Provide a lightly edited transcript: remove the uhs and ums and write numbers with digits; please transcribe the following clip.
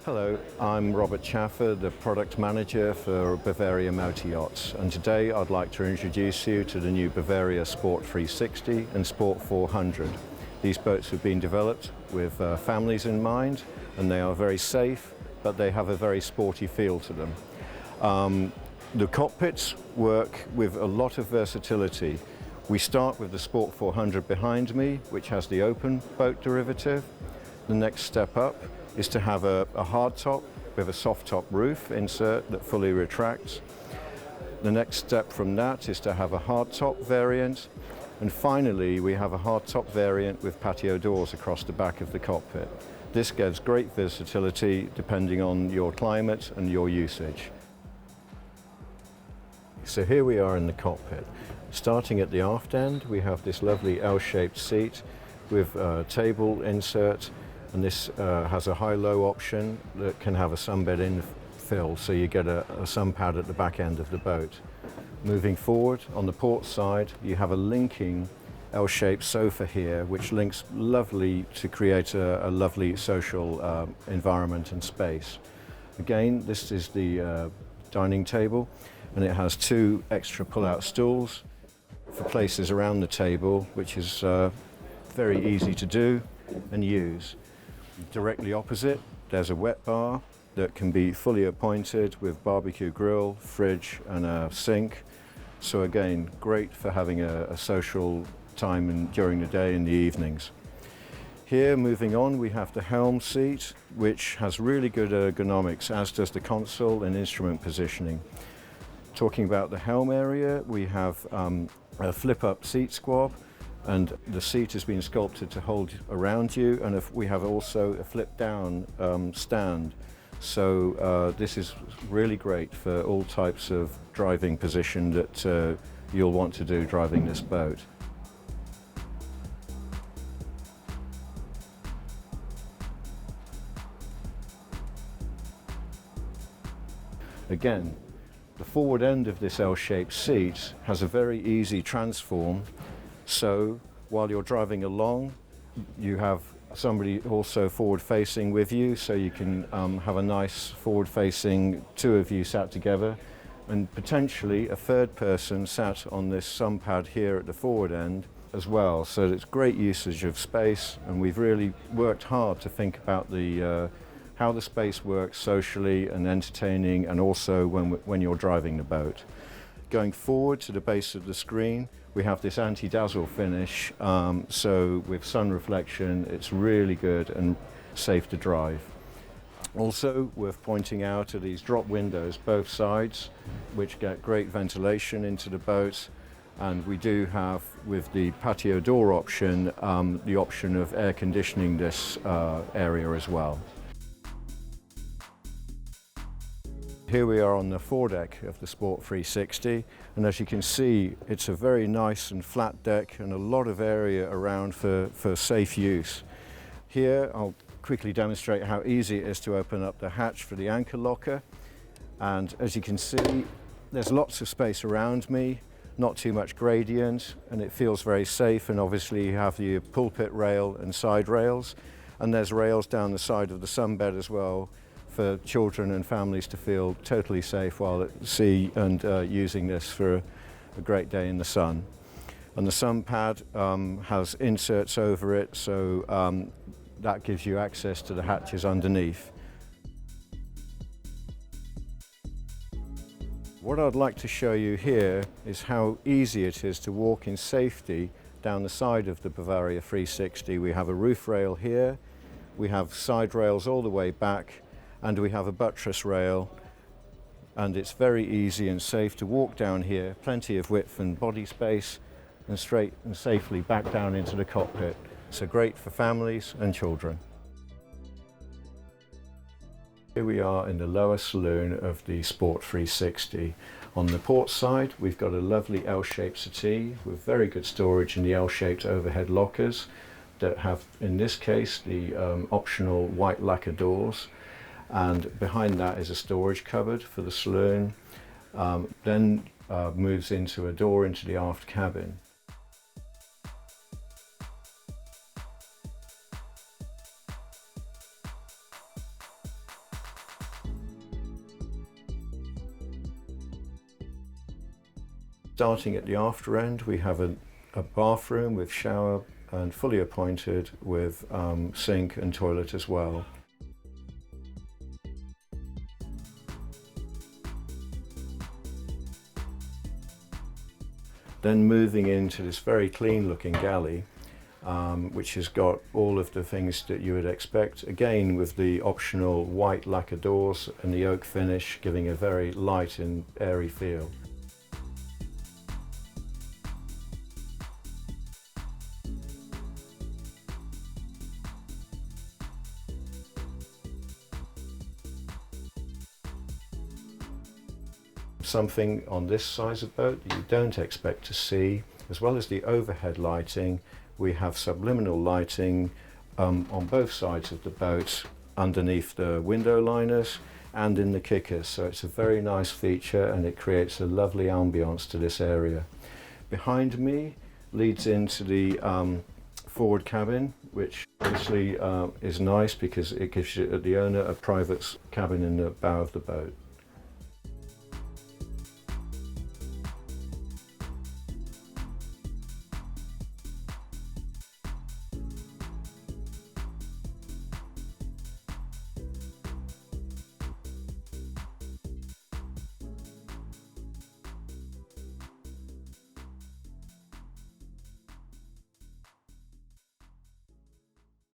Hello, I'm Robert Chaffer, the Product Manager for Bavaria Motor Yachts, and today I'd like to introduce you to the new Bavaria Sport 360 and Sport 400. These boats have been developed with families in mind, and they are very safe, but they have a very sporty feel to them. The cockpits work with a lot of versatility. We start with the Sport 400 behind me, which has the open boat derivative. The next step up is to have a hard top with a soft top roof insert that fully retracts. The next step from that is to have a hard top variant, and finally we have a hard top variant with patio doors across the back of the cockpit. This gives great versatility depending on your climate and your usage. So here we are in the cockpit. Starting at the aft end, we have this lovely L-shaped seat with a table insert, and this has a high-low option that can have a sunbed infill, so you get a sun pad at the back end of the boat. Moving forward, on the port side, you have a linking L-shaped sofa here, which links lovely to create a lovely social environment and space. Again, this is the dining table, and it has two extra pull-out stools for places around the table, which is very easy to do and use. Directly opposite, there's a wet bar that can be fully appointed with barbecue grill, fridge and a sink. So again, great for having a social time during the day and the evenings. Here, moving on, we have the HELM seat, which has really good ergonomics, as does the console and instrument positioning. Talking about the HELM area, we have a flip-up seat squab, and the seat has been sculpted to hold around you, and we have also a flip-down stand. So this is really great for all types of driving position that you'll want to do driving this boat. Again, the forward end of this L-shaped seat has a very easy transform. So while you're driving along, you have somebody also forward-facing with you, so you can have a nice forward-facing two of you sat together, and potentially a third person sat on this sun pad here at the forward end as well. So it's great usage of space, and we've really worked hard to think about how the space works socially and entertaining, and also when you're driving the boat. Going forward to the base of the screen, we have this anti-dazzle finish, so with sun reflection it's really good and safe to drive. Also worth pointing out are these drop windows both sides, which get great ventilation into the boat, and we do have, with the patio door option, the option of air conditioning this area as well. Here we are on the foredeck of the Sport 360, and as you can see, it's a very nice and flat deck and a lot of area around for safe use. Here I'll quickly demonstrate how easy it is to open up the hatch for the anchor locker, and as you can see, there's lots of space around me, not too much gradient, and it feels very safe. And obviously you have the pulpit rail and side rails, and there's rails down the side of the sunbed as well, for children and families to feel totally safe while at sea and using this for a great day in the sun. And the sun pad has inserts over it, so that gives you access to the hatches underneath. What I'd like to show you here is how easy it is to walk in safety down the side of the Bavaria 360. We have a roof rail here, we have side rails all the way back, and we have a buttress rail, and it's very easy and safe to walk down here, plenty of width and body space, and straight and safely back down into the cockpit. So great for families and children. Here we are in the lower saloon of the Sport 360. On the port side, we've got a lovely L-shaped settee with very good storage in the L-shaped overhead lockers that have, in this case, the optional white lacquer doors. And behind that is a storage cupboard for the saloon, then moves into a door into the aft cabin. Starting at the after end, we have a bathroom with shower and fully appointed with sink and toilet as well. Then moving into this very clean looking galley, which has got all of the things that you would expect, again with the optional white lacquer doors and the oak finish, giving a very light and airy feel. Something on this size of boat that you don't expect to see, as well as the overhead lighting, we have subliminal lighting on both sides of the boat, underneath the window liners and in the kickers, so it's a very nice feature and it creates a lovely ambience to this area. Behind me leads into the forward cabin, which obviously is nice because it gives you, the owner, a private cabin in the bow of the boat.